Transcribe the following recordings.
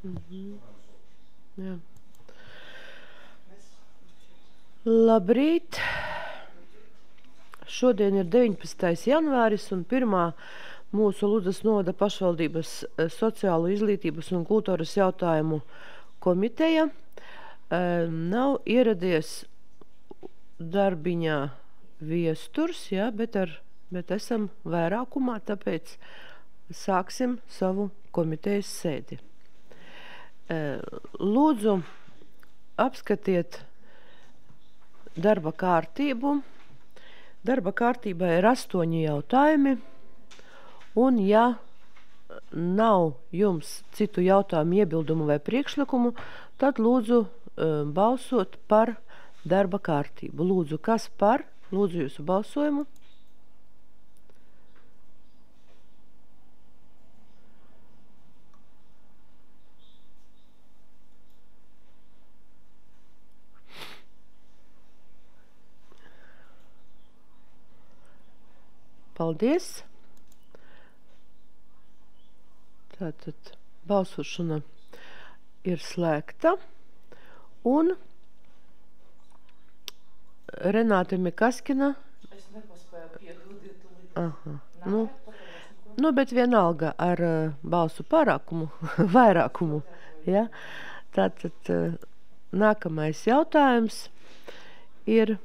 Jā. Labrīt! Šodien ir 19. janvāris un pirmā mūsu Ludzas novada pašvaldības sociālo izglītības un kultūras jautājumu komiteja nav ieradies darbiņā viesturs, jā, bet esam vairākumā, tāpēc sāksim savu komitejas sēdi. Lūdzu, apskatiet darba kārtību. Darba kārtībā ir 8 jautājumi, un ja nav jums citu jautājumu, iebildumu vai priekšlikumu, tad lūdzu balsot par darba kārtību. Lūdzu, kas par? Lūdzu jūsu balsojumu. Paldies! Tātad balsošana ir slēgta un Renāte Mikaskina. Es nepaspēju piekļūt. Aha. Nu, bet vienalga ar balsu pārākumu, vairākumu. Ja? Tātad nākamais jautājums ir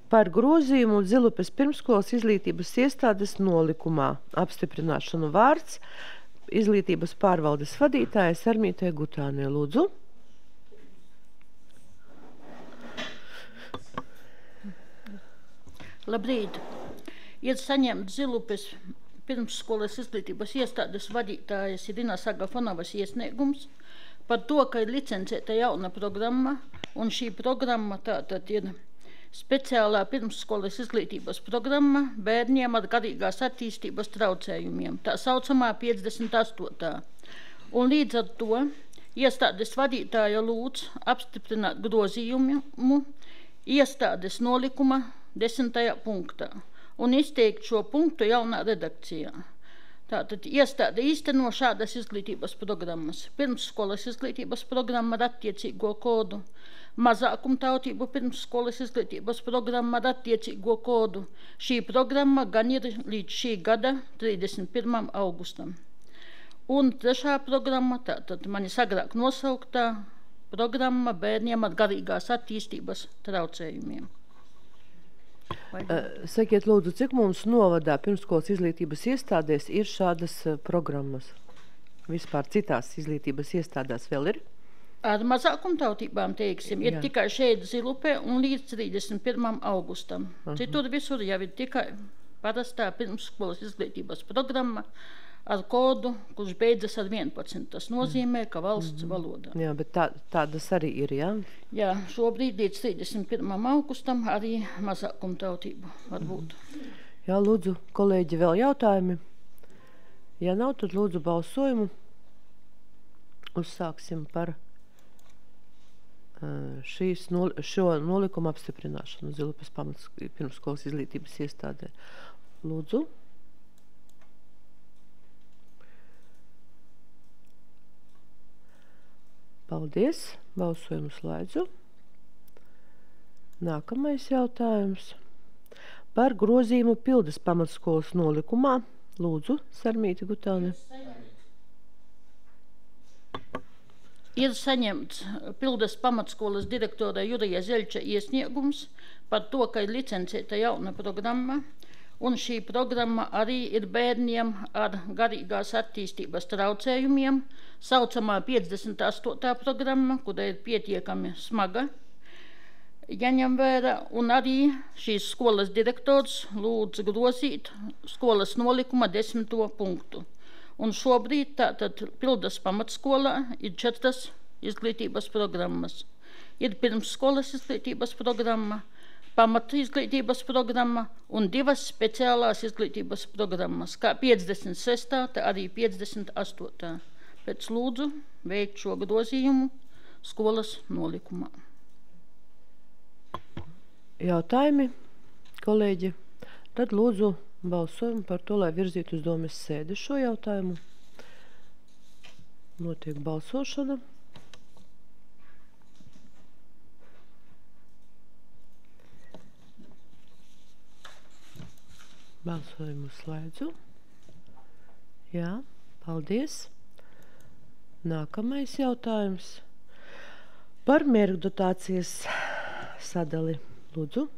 par grozījumu Zilupes pirmskolas izglītības iestādes nolikumā apstiprināšanu vārds izglītības pārvaldes vadītāja Sarmītē Gutānē. Lūdzu. Labrīt! Ir saņemt Zilupes pirmsskolas izglītības iestādes vadītājas Irinas Agafonovas iesniegums par to, ka ir licencēta jauna programma, un šī programma tātad ir speciālā pirmsskolas izglītības programma bērniem ar garīgās attīstības traucējumiem, tā saucamā 58. Un līdz ar to iestādes vadītāja lūdz apstiprināt grozījumu iestādes nolikuma 10. punktā un izteikt šo punktu jaunā redakcijā. Tātad iestāde īsteno šādas izglītības programmas. Pirmsskolas izglītības programma ar attiecīgo kodu, mazākumtautību pirmsskolas izglītības programma ar attiecīgo kodu. Šī programma gan ir līdz šī gada 31. augustam. Un trešā programma, tātad manis agrāk nosauktā programma bērniem ar garīgās attīstības traucējumiem. Sakiet, lūdzu, cik mums novadā pirmsskolas izglītības iestādēs ir šādas programmas? Vispār citās izglītības iestādās vēl ir? Ar mazākumtautībām, teiksim, ir tikai šeit Zilupē un līdz 31. augustam. Citur visur jau ir tikai parastā pirmsskolas izglītības programma ar kodu, kurš beidzas ar 11. Tas nozīmē, ka valsts valodā. Jā, bet tādas arī ir, jā? Jā, šobrīd līdz 31. augustam arī mazākumtautību var būt. Jā, lūdzu, kolēģi, vēl jautājumi? Ja nav, tad lūdzu balsojumu. Uzsāksim par šo nolikumu apstiprināšanu Zilupes pirmsskolas izglītības iestādē. Lūdzu. Paldies. Balsojumu slēdzu. Nākamais jautājums. Par grozījumu Pildes pamatskolas nolikumā. Lūdzu, Sarmīte Gutāne. Ir saņemts Pildes pamatskolas direktora Jurija Zeļča iesniegums par to, ka ir licencēta jauna programma, un šī programma arī ir bērniem ar garīgās attīstības traucējumiem, saucamā 58. programma, kura ir pietiekami smaga, jaņem vērā, un arī šīs skolas direktors lūdz grozīt skolas nolikuma 10. punktu. Un šobrīd tātad Pildes pamatskolā ir 4 izglītības programmas. Ir pirmsskolas izglītības programma, pamata izglītības programma un 2 speciālās izglītības programmas, kā 56. tā arī 58. Pēc lūdzu veikt šo grozījumu skolas nolikumā. Jautājumi, kolēģi? Tad lūdzu balsojumu par to, lai virzītu uz domes sēdi šo jautājumu. Notiek balsošana. Balsojumu slēdzu. Jā, paldies. Nākamais jautājums par mērgdotācijas sadali. Lūdzu.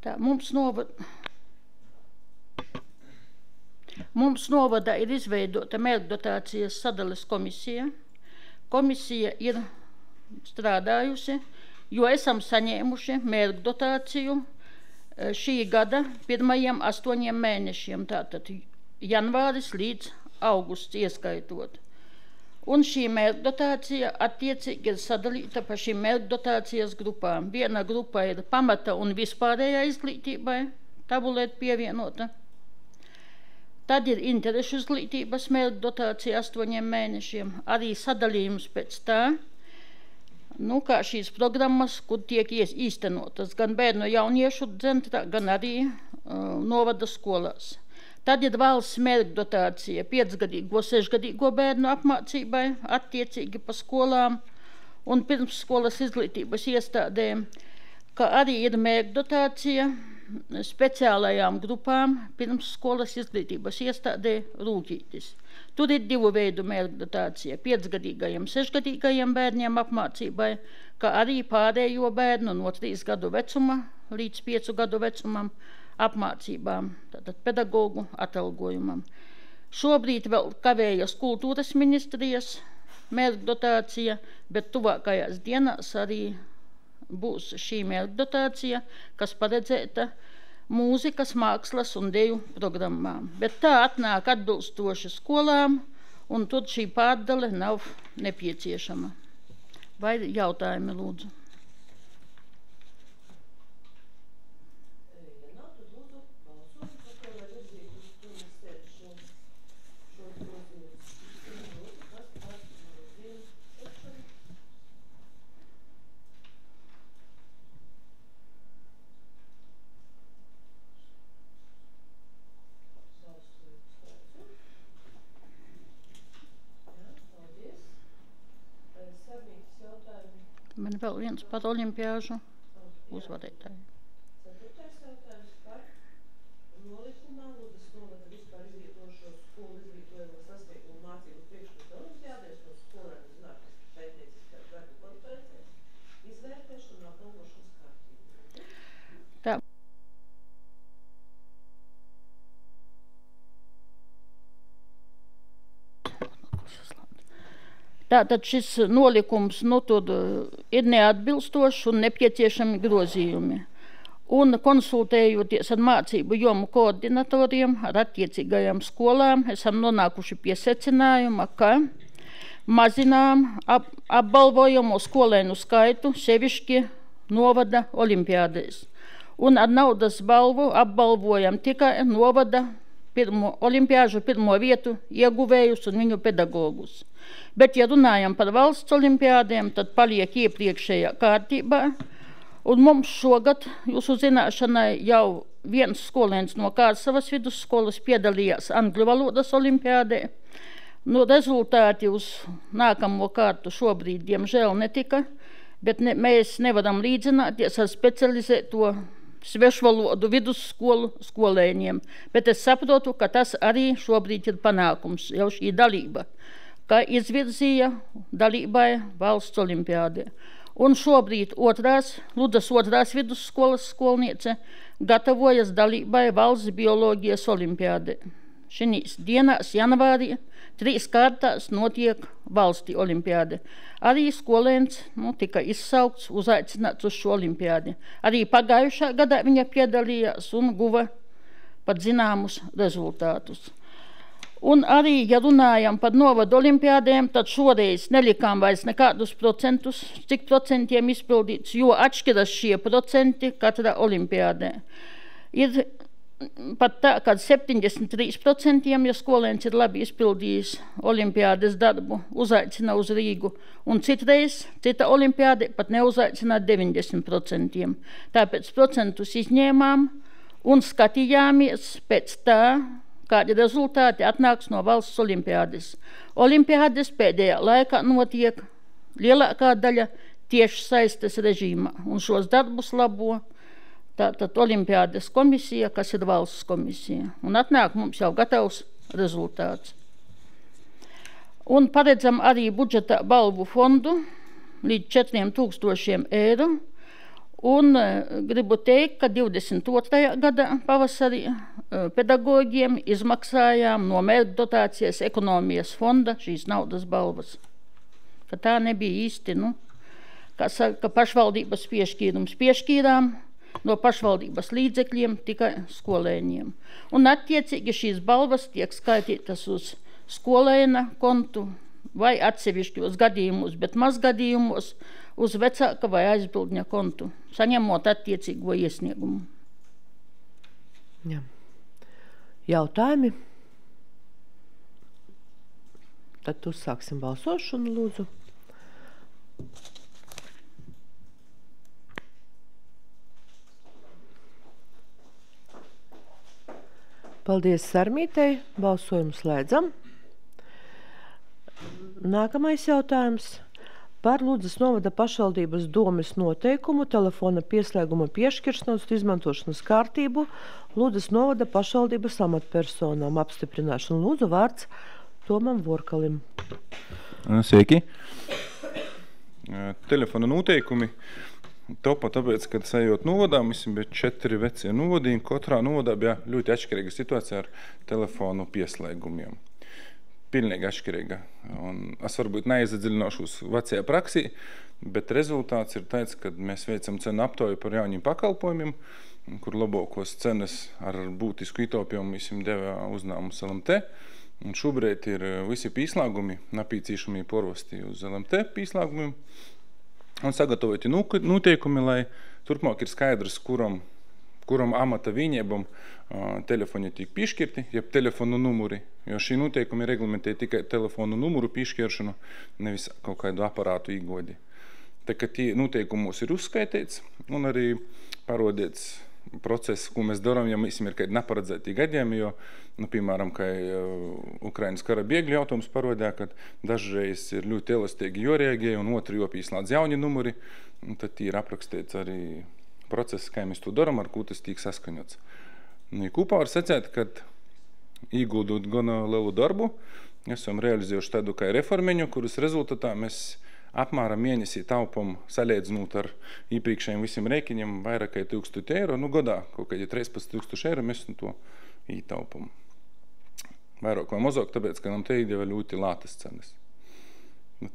Tā, mums novadā ir izveidota mērgdotācijas sadales komisija. Komisija ir strādājusi, jo esam saņēmuši mērgdotāciju šī gada 1-8 mēnešiem, tātad janvāris līdz augusts ieskaitot. Un šī mērgdotācija attiecīgi ir sadalīta pa šīm mērgdotācijas grupām. Viena grupa ir pamata un vispārējā izglītībai, tabulēt pievienota. Tad ir interešu izglītības mērgdotācija 8 mēnešiem. Arī sadalījums pēc tā, kā šīs programmas, kur tiek īstenotas gan bērnu jauniešu centrā, gan arī novada skolās. Tad ir valsts mērgdotācija 5-gadīgo, 6-gadīgo bērnu apmācībai, attiecīgi pa skolām un pirmsskolas izglītības iestādēm, kā arī ir mērgdotācija speciālajām grupām pirmsskolas izglītības iestādē Rūķītis. Tur ir 2 veidu mērgdotācija 5-gadīgajiem, 6-gadīgajiem bērniem apmācībai, kā arī pārējo bērnu no 3 gadu vecuma līdz 5 gadu vecumam apmācībām, tātad pedagogu atalgojumam. Šobrīd vēl kavējas kultūras ministrijas mērgdotācija, bet tuvākajās dienās arī būs šī mērgdotācija, kas paredzēta mūzikas, mākslas un deju programmām. Bet tā atnāk atbilstoši skolām, un tur šī pārdale nav nepieciešama. Vai jautājumi, lūdzu? Man vēl viens par olimpiāžu uzvarētāju. 4. jautājums par nolikumā Ludas novada vispār izglītošo skolu izglītojumu sasniegumu mācību priekšmetu olimpiādēs no skolēnu zinātnes pētnieciskās darbu konferencēs, izvērtēšanu un apbalvošanas kārtību. Tā. Tātad šis nolikums tur ir neatbilstošs un nepieciešami grozījumi. Un konsultējoties ar mācību jomu koordinatoriem, ar attiecīgajām skolām, esam nonākuši pie secinājuma, ka mazinām apbalvojamo skolēnu skaitu sevišķi novada olimpiādēs. Un ar naudas balvu apbalvojam tikai novada olimpiāžu 1. vietu ieguvējus un viņu pedagogus. Bet, ja runājam par valsts olimpiādēm, tad paliek iepriekšējā kārtībā. Un mums šogad, jūsu zināšanai, jau viens skolēns no Kārsavas vidusskolas piedalījās angļu valodas olimpiādē. Rezultāti uz nākamo kārtu šobrīd, diemžēl, netika, bet mēs nevaram līdzināties ar specializēto svešvalodu vidusskolu skolēņiem. Bet es saprotu, ka tas arī šobrīd ir panākums, jau šī dalība, ka izvirzīja dalībai valsts olimpiādē. Un šobrīd Ludas 2. vidusskolas skolniece gatavojas dalībai valsts bioloģijas olimpiādē. Šīs dienās janvārī 3 kārtās notiek valsti olimpiāde. Arī skolēns tika izsaukts, uzaicināts uz šo olimpiādi. Arī pagājušā gadā viņa piedalījās un guva pat zināmus rezultātus. Un arī, ja runājam par novadu olimpiādēm, tad šoreiz nelikām vairs nekādus procentus, cik procentiem izpildīts, jo atšķiras šie procenti katrā olimpiādē. Ir pat tā, kad 73%, ja skolēns ir labi izpildījis olimpiādes darbu, uzaicina uz Rīgu, un citreiz cita olimpiāde pat neuzaicina 90%. Tāpēc procentus izņēmām un skatījāmies pēc tā, kādi rezultāti atnāks no valsts olimpiādes. Olimpiādes pēdējā laikā notiek lielākā daļa tieši saistes režīmā, un šos darbus labo tātad olimpiādes komisija, kas ir valsts komisija, un atnāk mums jau gatavs rezultāts. Un paredzam arī budžeta balvu fondu līdz 4000 eiro, un gribu teikt, ka 22. gada pavasarī pedagogiem izmaksājām no mērķdotācijas ekonomijas fonda šīs naudas balvas. Ka tā nebija īsti, kā saka, pašvaldības piešķīrām no pašvaldības līdzekļiem tikai skolēņiem. Un attiecīgi šīs balvas tiek skaitītas uz skolēna kontu vai atsevišķos gadījumus, bet mazgadījumos uz vecāka vai aizbildņa kontu, saņemot attiecīgo iesniegumu. Jā. Jautājumi? Tad uzsāksim balsošanu, lūdzu. Paldies Sarmītei. Balsojumu slēdzam. Nākamais jautājums par Ludzas novada pašvaldības domes noteikumu telefona pieslēguma piešķiršanas un izmantošanas kārtību Ludzas novada pašvaldības amatpersonām apstiprināšanu. Lūdzu, vārds Tomam Vorkalim. Sveiki. Telefona noteikumi topa tāpēc, kad sajot novadā, mēs bija 4 vecie novadījumi, katrā novadā bija ļoti atšķirīga situācija ar telefonu pieslēgumiem. Pilnīgi atšķirīga. Un es varbūt neiezadziļināšos vecajā praksī, bet rezultāts ir tāds, ka mēs veicam cenu aptauju par jauniem pakalpojumiem, kur labākos cenas ar būtisku ietaupījumu mēs deva uzņēmums LMT. Un šobrīd ir visi pieslēgumi napīcīšami porvasti uz LMT pieslēgumiem un sagatavoti noteikumi, lai turpmāk ir skaidrs, kuram amata vienībam telefoni tiek piešķirti, jeb telefonu numuri, jo šī noteikumi reglamentē tikai telefonu numuru piešķiršanu, nevis kaut kādu aparātu īgodi. Tā kā tie noteikumos ir uzskaitīts un arī parodīts process, ko mēs darām, ja mēs ir kādi neparedzēti gadījumi, jo, piemēram, kā Ukrainas kara bēgļu jautājums parodīja, ka dažreiz ir ļoti elastīgi jorēgie un otri jopīslādz jauni numuri, un tad ir aprakstīts arī process, kā mēs to darām, ar ko tas tiek saskaņots. Kopā var secēt, ka īguldot gan lielu darbu, esam realizējuši tādu kā reformiņu, kuras rezultatā mēs apmēram mēnesī taupam, salīdzinot ar iepriekšējiem visiem rēkiņiem, vairāk kā 1000 eiro. Gadā kaut kādi 13,000 eiro mēs to ietaupam. Vairāk vai mazāk, tāpēc, ka nam te iedeva ļoti lētas cenas.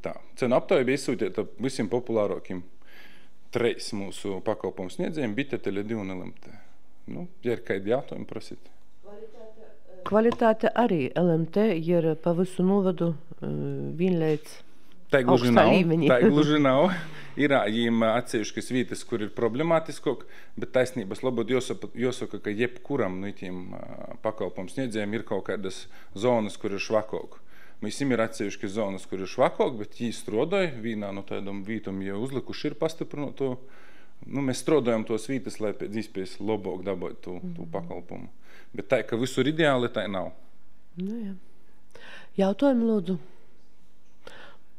Tā. Cenu aptauja bija izsūtīta visiem populārākiem 3 mūsu pakalpojumu sniedzējiem, Bite, Tele2 un LMT. Ja ir kādi jautājumi, prasīt. Kvalitāte arī LMT ir pa visu novadu vienlaiks. Tā gluži nav. Ir jīm atsevišķas vietas, kur ir problemātiskāk, bet taisnības labot jāsaka, ka jebkuram no tiem pakalpojumu sniedzējiem ir kaut kādas zonas, kur ir švakāk. Visiem ir atsevišķas zonas, kur ir švakāk, bet jī strādāja vienā no tādām vītam, ja uzlikuši ir pastiprinot to. Mēs strādājam tos vītas, lai pēc iespējas labāk dabātu to pakalpojumu. Bet tā, ka visur ideāli, tā nav. Jā. Jautājumi, lūdzu.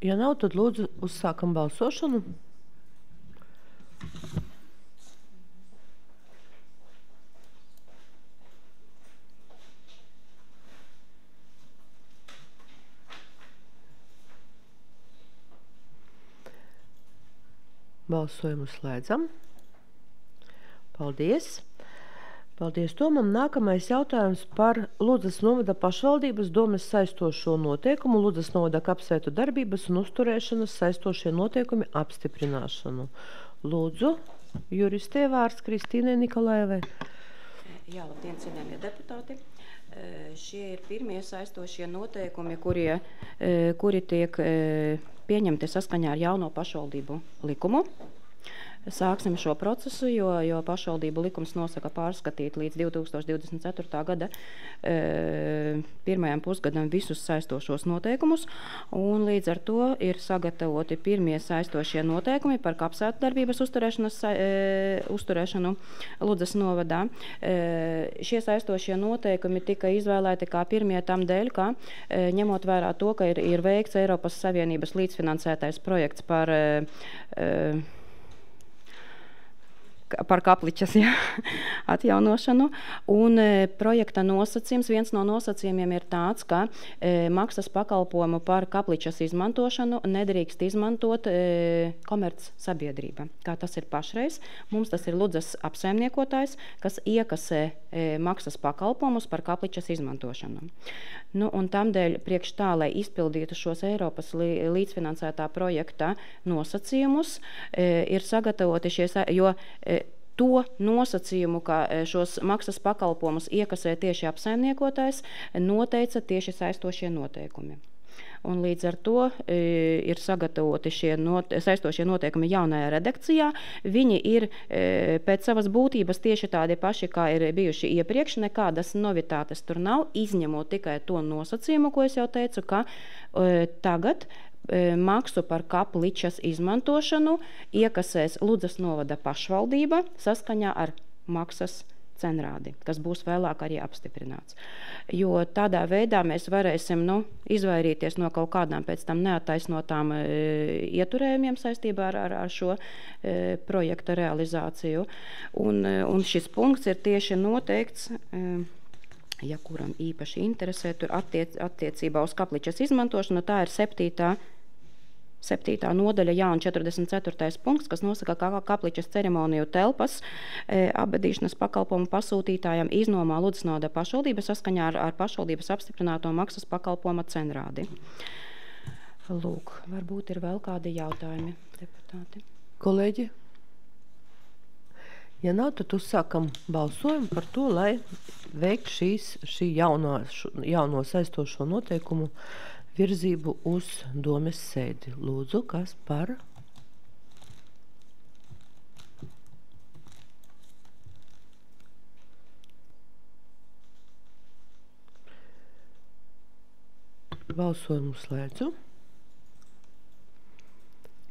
Ja nav, tad lūdzu uzsākam balsošanu. Balsojumu slēdzam. Paldies. Paldies Tomam. Nākamais jautājums par Ludzas novada pašvaldības domes saistošo noteikumu, Ludzas novada kapsētu darbības un uzturēšanas saistošie noteikumi apstiprināšanu. Lūdzu, juristē vārds Kristīnai Nikolaevai. Jā, labdien, cienījamie deputāti. Šie ir pirmie saistošie noteikumi, kuri tiek pieņemti saskaņā ar jauno pašvaldību likumu. sāksim šo procesu, jo pašvaldību likums nosaka pārskatīt līdz 2024. gada pirmajam pusgadam visus saistošos noteikumus, un līdz ar to ir sagatavoti pirmie saistošie noteikumi par kapsētu darbības uzturēšanu Ludzas novadā. Šie saistošie noteikumi tika izvēlēti kā pirmie tam dēļ, ka ņemot vērā to, ka ir veikts Eiropas Savienības līdzfinansētais projekts par kapličas atjaunošanu. Un projekta nosacījums, viens no nosacījumiem ir tāds, ka maksas pakalpojumu par kapličas izmantošanu nedrīkst izmantot komerc sabiedrība. Kā tas ir pašreiz, mums tas ir Ludzas apsaimniekotājs, kas iekasē maksas pakalpojumus par kapličas izmantošanu. Nu, un tamdēļ priekš tā, lai izpildītu šos Eiropas līdzfinansētā projekta nosacījumus, ir sagatavoti jo to nosacījumu, ka šos maksas pakalpojumus iekasē tieši apsaimniekotājs, noteica tieši saistošie noteikumi. Un līdz ar to ir sagatavoti šie saistošie noteikumi jaunajā redakcijā. Viņi ir pēc savas būtības tieši tādi paši, kā ir bijuši iepriekš, nekādas novitātes tur nav, izņemot tikai to nosacījumu, ko es jau teicu, ka tagad maksu par kapličas izmantošanu iekasēs Ludzas novada pašvaldība saskaņā ar maksas cenrādi, kas būs vēlāk arī apstiprināts. Jo tādā veidā mēs varēsim izvairīties no kaut kādām pēc tam neattaisnotām ieturējumiem saistībā ar šo projekta realizāciju. Un šis punkts ir tieši noteikts, ja kuram īpaši interesē, tur attiecībā uz kapličas izmantošanu, tā ir 7. nodaļa, un 44. punkts, kas nosaka, ka kapličas ceremoniju telpas apbedīšanas pakalpojumu pasūtītājiem iznomā Ludzas novada pašvaldība saskaņā ar pašvaldības apstiprināto maksas pakalpojuma cenrādi. Lūk, varbūt ir vēl kādi jautājumi, deputāti. Kolēģi? Ja nav, tad uzsākam balsojumu par to, lai veikt šī jauno saistošo noteikumu virzību uz domes sēdi. Lūdzu, kas par? Balsojumu slēdzu.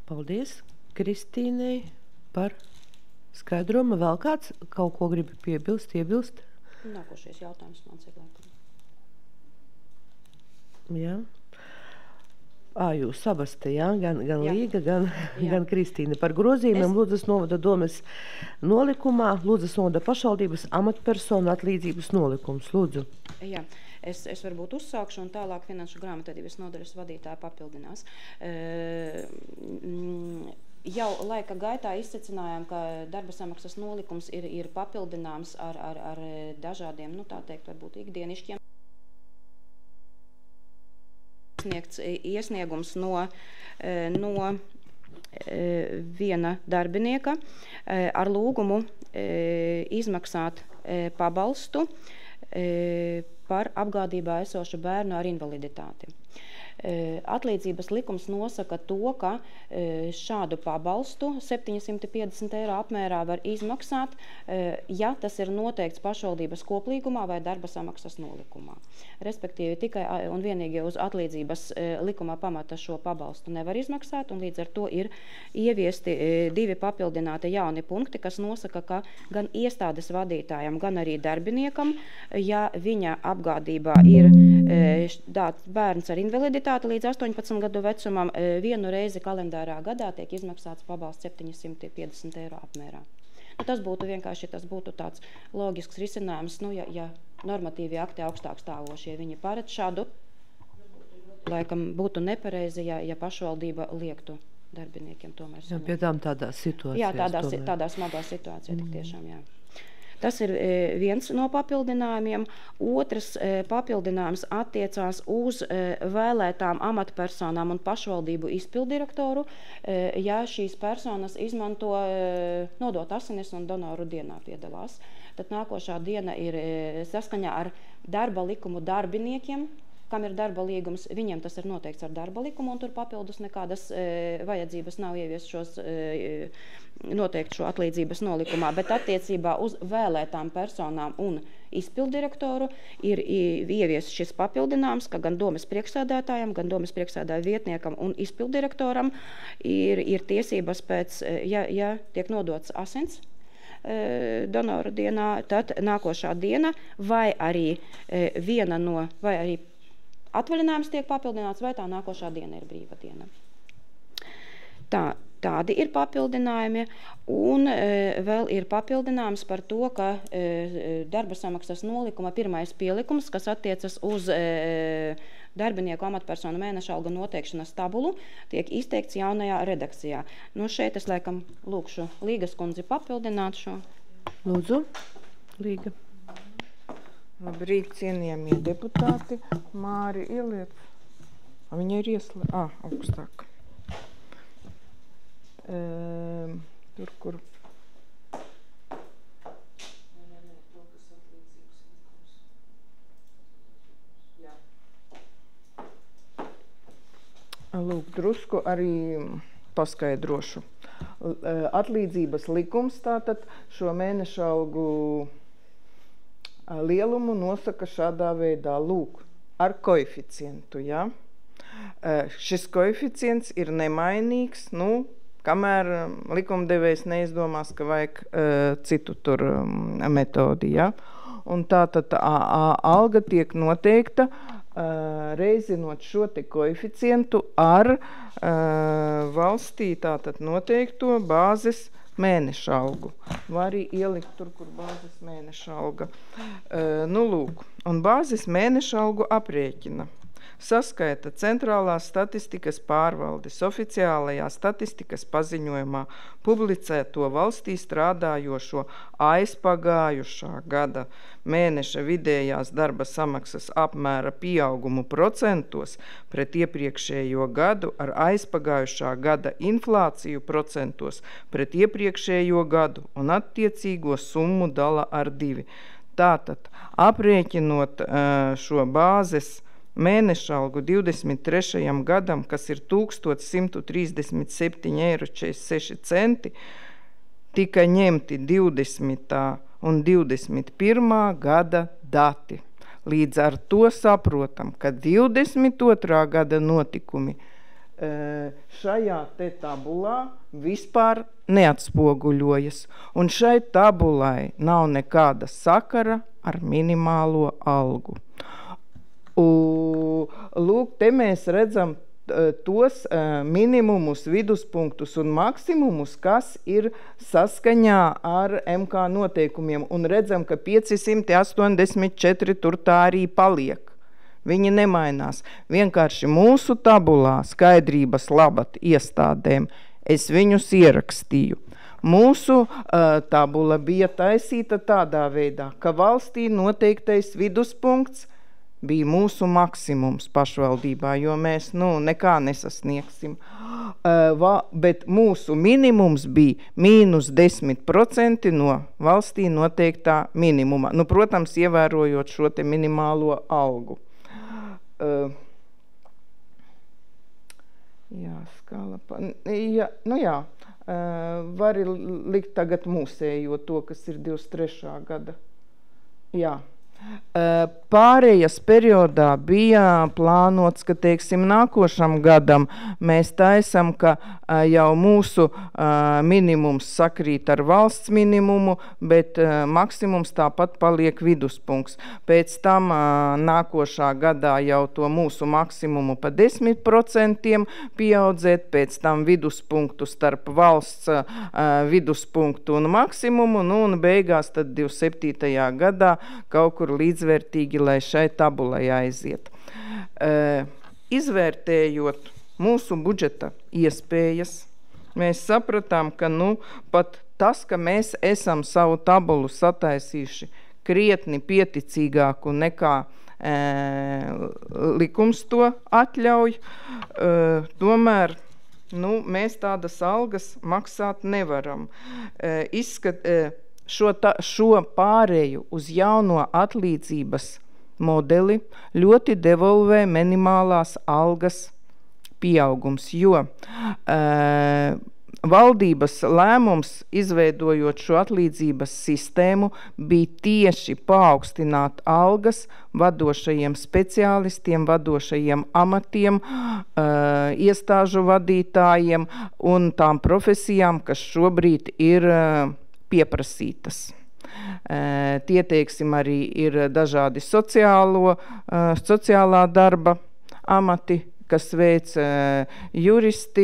Paldies Kristīnei par skaidrojumu. Vēl kāds kaut ko grib iebilst? Nākošais jautājums man cilvēkam. Jā. Jūs abas te, jā? Gan Līga, gan Kristīne. Par grozījumiem Ludzas novada domes nolikumā, Ludzas novada pašvaldības amatpersonu atlīdzības nolikums. Lūdzu. Jā. Es varbūt uzsākšu un tālāk finanšu grāmatvedības nodaļas vadītāja papildinās. Jau laika gaitā izsecinājām, ka darba samaksas nolikums ir papildināms ar dažādiem, tā teikt, varbūt ikdienišķiem. Iesniegums no viena darbinieka ar lūgumu izmaksāt pabalstu par apgādībā esošu bērnu ar invaliditāti. Atlīdzības likums nosaka to, ka šādu pabalstu 750 eiro apmērā var izmaksāt, ja tas ir noteikts pašvaldības koplīgumā vai darba samaksas nolikumā. Respektīvi, tikai un vienīgi uz atlīdzības likumā pamata šo pabalstu nevar izmaksāt, un līdz ar to ir ieviesti divi papildināti jauni punkti, kas nosaka, ka gan iestādes vadītājam, gan arī darbiniekam, ja viņa apgādībā ir bērns ar invaliditāti, līdz 18 gadu vecumam vienu reizi kalendārā gadā tiek izmaksāts pabalsts 750 eiro apmērā. Tas būtu vienkārši tāds loģisks risinājums, ja normatīvi akti augstāk stāvošie viņi paredz šādu, laikam būtu nepareizi, ja pašvaldība liektu darbiniekiem tomēr. Jā, pie tādā situācijā. Jā, tādā smagā situācijā tik tiešām, jā. Tas ir viens no papildinājumiem. Otrs papildinājums attiecās uz vēlētām amatpersonām un pašvaldību izpildirektoru, ja šīs personas izmanto nodot asinis un donoru dienā piedalās. Tad nākošā diena ir saskaņā ar darba likumu darbiniekiem, kam ir darba līgums, viņiem tas ir noteikts ar darba likumu, un tur papildus nekādas vajadzības nav ieviest šos noteikti šo atlīdzības nolikumā, bet attiecībā uz vēlētām personām un izpildirektoru ir ievies šis papildinājums, ka gan domes priekšsēdētājam, gan domes priekšsēdētāju vietniekam un izpildirektoram ir tiesības pēc, ja tiek nodots asins, donoru dienā, tad nākošā diena vai arī vai arī atvaļinājums tiek papildināts, vai tā nākošā diena ir brīva diena. Tādi ir papildinājumi, un vēl ir papildinājums par to, ka darba samaksas nolikuma pirmais pielikums, kas attiecas uz darbinieku amatpersonu mēneša alga noteikšanas tabulu, tiek izteikts jaunajā redakcijā. Šeit es laikam lūkšu Līgas kundzi papildināt šo. Lūdzu, Līga. Labrīt, cienījamie deputāti. Māri ieliec. Viņa ir augstāk. Tur, kur lūk, drusku arī paskaidrošu. Atlīdzības likums tātad šo mēneša algu lielumu nosaka šādā veidā, lūk, ar koeficientu, ja? Šis koeficients ir nemainīgs, kamēr likumdevējs neizdomās, ka vajag citu tur metodi, ja? Un tātad alga tiek noteikta reizinot šo te koeficientu ar valstī tātad noteikto bāzes mēneša algu. Var arī ielikt tur, kur bāzes mēneša alga. Lūk, un bāzes mēneša algu aprēķina. Saskaita Centrālās statistikas pārvaldes oficiālajā statistikas paziņojumā publicēto valstī strādājošo aizpagājušā gada mēneša vidējās darba samaksas apmēra pieaugumu procentos pret iepriekšējo gadu ar aizpagājušā gada inflāciju procentos pret iepriekšējo gadu un attiecīgo summu dala ar 2. Tātad, aprēķinot šo bāzes mēneša algu 23. gadam, kas ir 1137,46 €, tika ņemti 20. un 21. gada dati. Līdz ar to saprotam, ka 22. gada notikumi šajā te tabulā vispār neatspoguļojas, un šai tabulai nav nekāda sakara ar minimālo algu. Lūk, te mēs redzam tos minimumus, viduspunktus un maksimumus, kas ir saskaņā ar MK noteikumiem, un redzam, ka 584 tur tā arī paliek. Viņi nemainās. Vienkārši mūsu tabulā skaidrības labad iestādēm es viņus ierakstīju. Mūsu tabula bija taisīta tādā veidā, ka valstī noteiktais viduspunkts bija mūsu maksimums pašvaldībā, jo mēs nekā nesasniegsim. Bet mūsu minimums bija -10% no valstī noteiktā minimuma. Protams, ievērojot šo te minimālo algu. Var likt tagad mūsējo to, kas ir 23. gada. Jā. Pārējas periodā bija plānots, ka, teiksim, nākošam gadam mēs taisam, ka jau mūsu minimums sakrīt ar valsts minimumu, bet maksimums tāpat paliek viduspunkts. Pēc tam nākošā gadā jau to mūsu maksimumu pa 10% pieaudzēt, pēc tam viduspunktu starp valsts viduspunktu un maksimumu, un beigās tad 27. gadā kaut kur līdzvērtīgi, lai šai tabulai aiziet. Izvērtējot mūsu budžeta iespējas, mēs sapratām, ka pat tas, ka mēs esam savu tabulu sataisījuši krietni pieticīgāku nekā likums to atļauj, tomēr mēs tādas algas maksāt nevaram. Šo pārēju uz jauno atlīdzības modeli ļoti devalvē minimālās algas pieaugums, jo valdības lēmums, izveidojot šo atlīdzības sistēmu, bija tieši paaugstināt algas vadošajiem speciālistiem, vadošajiem amatiem, iestāžu vadītājiem un tām profesijām, kas šobrīd ir pieprasītas. Tie, teiksim, arī ir dažādi sociālā darba amati, kas veic juristi,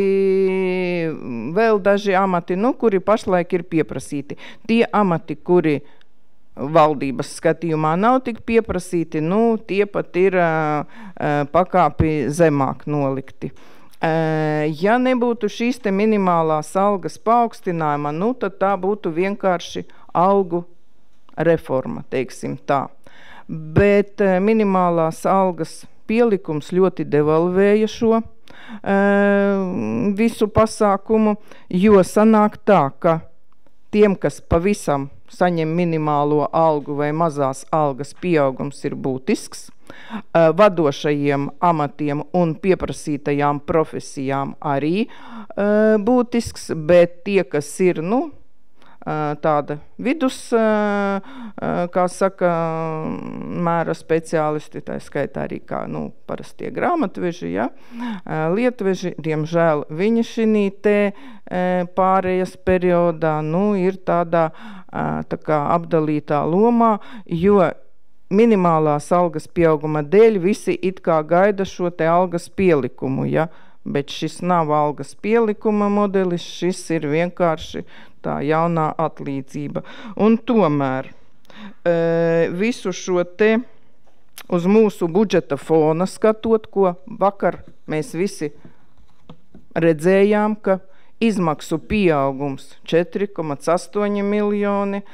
vēl daži amati, kuri pašlaik ir pieprasīti. Tie amati, kuri valdības skatījumā nav tik pieprasīti, tie pat ir pakāpi zemāk nolikti. Ja nebūtu šīs te minimālās algas paaugstinājuma, tad tā būtu vienkārši algu reforma, teiksim tā. Bet minimālās algas pielikums ļoti devalvēja šo visu pasākumu, jo sanāk tā, ka tiem, kas pavisam saņem minimālo algu vai mazās algas pieaugums ir būtisks, vadošajiem amatiem un pieprasītajām profesijām arī būtisks, bet tie, kas ir, tāda vidus, kā saka, mēra speciālisti, tā skaitā arī kā, parastie grāmatveži, lietveži, diemžēl viņi šinī te pārējas periodā, ir tādā tā kā apdalītā lomā, jo minimālās algas pieauguma dēļ visi it kā gaida šo te algas pielikumu, bet šis nav algas pielikuma modelis, šis ir vienkārši tā jaunā atlīdzība. Un tomēr visu šo te uz mūsu budžeta fona skatot, ko vakar mēs visi redzējām, ka izmaksu pieaugums 4,8 miljoni,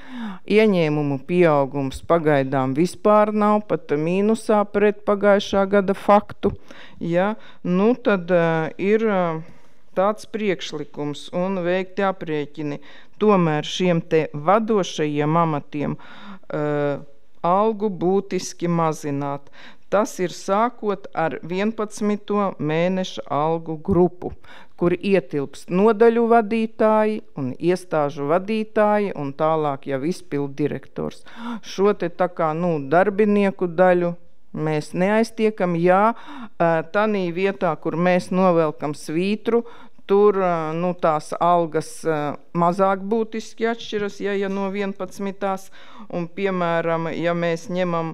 ieņēmumu pieaugums pagaidām vispār nav, pat mīnusā pret pagājušā gada faktu, tad ir tāds priekšlikums un veikti aprēķini. Tomēr šiem te vadošajiem amatiem algu būtiski mazināt. Tas ir sākot ar 11. mēneša algu grupu, kur ietilpst nodaļu vadītāji un iestāžu vadītāji un tālāk jau izpildu direktors. Šo te tā kā, darbinieku daļu mēs neaiztiekam, tanī vietā, kur mēs novelkam svītru, tur tās algas mazāk būtiski atšķiras, ja no 11. Un, piemēram, ja mēs ņemam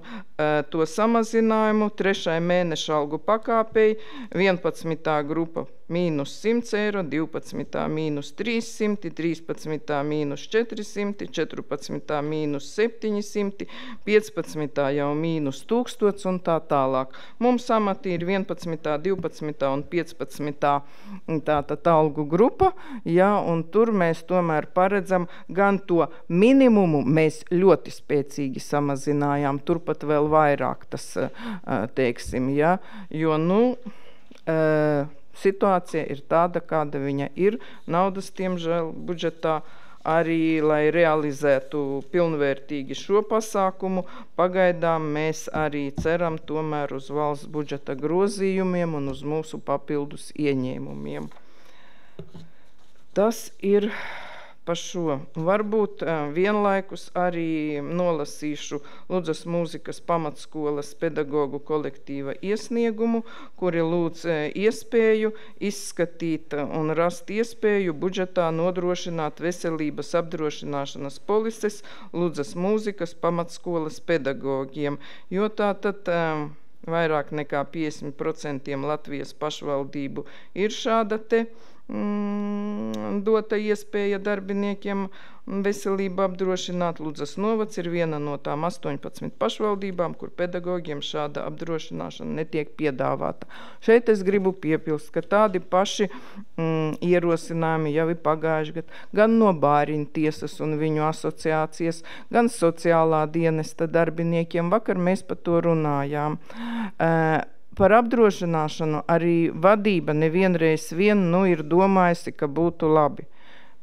to samazinājumu 3. mēneša algu pakāpei, 11. grupa mīnus 100 eiro, 12. mīnus 300, 13. mīnus 400, 14. mīnus 700, 15. jau mīnus 1000 un tā tālāk. Mums amati ir 11., 12. un 15. tātad algu grupa, un tur mēs tomēr paredzam gan to minimumu, mēs ļoti spēcīgi samazinājām, turpat vēl vairāk tas, teiksim, jo, situācija ir tāda, kāda viņa ir. Naudas, diemžēl, budžetā arī, lai realizētu pilnvērtīgi šo pasākumu, pagaidām mēs arī ceram tomēr uz valsts budžeta grozījumiem un uz mūsu papildus ieņēmumiem. Tas ir pa šo. Varbūt vienlaikus arī nolasīšu Ludzas mūzikas pamatskolas pedagogu kolektīva iesniegumu, kuri lūdz iespēju izskatīt un rast iespēju budžetā nodrošināt veselības apdrošināšanas polises Ludzas mūzikas pamatskolas pedagogiem, jo tātad vairāk nekā 50% Latvijas pašvaldību ir šāda te dota iespēja darbiniekiem veselību apdrošināt. Ludzas novads ir viena no tām 18 pašvaldībām, kur pedagogiem šāda apdrošināšana netiek piedāvāta. Šeit es gribu piepilst, ka tādi paši ierosinājumi jau ir pagājuši gadu, gan no bāriņu tiesas un viņu asociācijas, gan sociālā dienesta darbiniekiem. Vakar mēs par to runājām. Par apdrošināšanu arī vadība nevienreiz ir domājusi, ka būtu labi.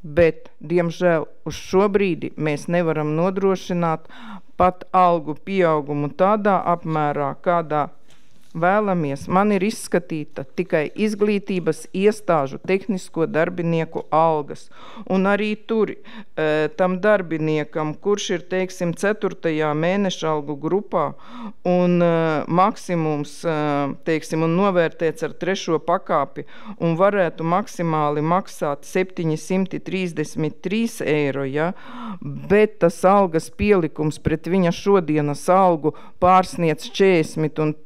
Bet, diemžēl, uz šo brīdi mēs nevaram nodrošināt pat algu pieaugumu tādā apmērā, kādā vēlamies. Man ir izskatīta tikai izglītības iestāžu tehnisko darbinieku algas. Un arī tur tam darbiniekam, kurš ir, teiksim, 4. mēneša algu grupā un maksimums, teiksim, un novērtēts ar 3. pakāpi un varētu maksimāli maksāt 733 eiro, ja? Bet tas algas pielikums pret viņa šodienas algu pārsniedz 40 un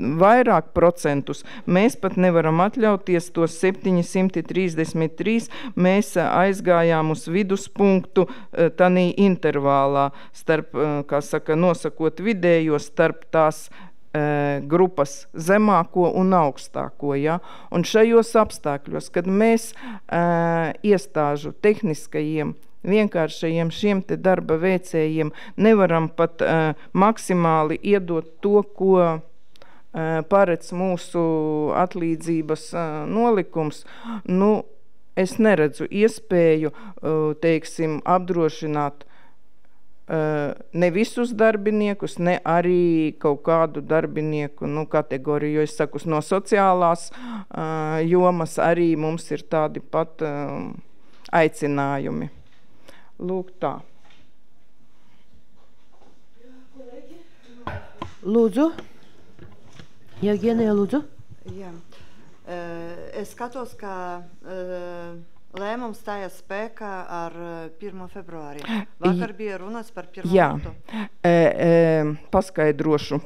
vairāk procentus, mēs pat nevaram atļauties tos 733, mēs aizgājām uz viduspunktu tanī intervālā starp, kā saka, nosakot vidējo starp tās grupas zemāko un augstāko, ja? Un šajos apstākļos, kad mēs iestāžu tehniskajiem vienkāršajiem šiem te darba veicējiem nevaram pat maksimāli iedot to, ko paredz mūsu atlīdzības nolikums, nu, es neredzu iespēju, teiksim, apdrošināt ne visus darbiniekus, ne arī kaut kādu darbinieku kategoriju, jo es saku, no sociālās jomas arī mums ir tādi pat aicinājumi. Lūk tā. Lūdzu. Jevgenija, lūdzu. Jā. Es skatos, ka lēmums stājās spēkā ar 1. februārī. Vakar bija runas par 1. martu. Paskaidrošu.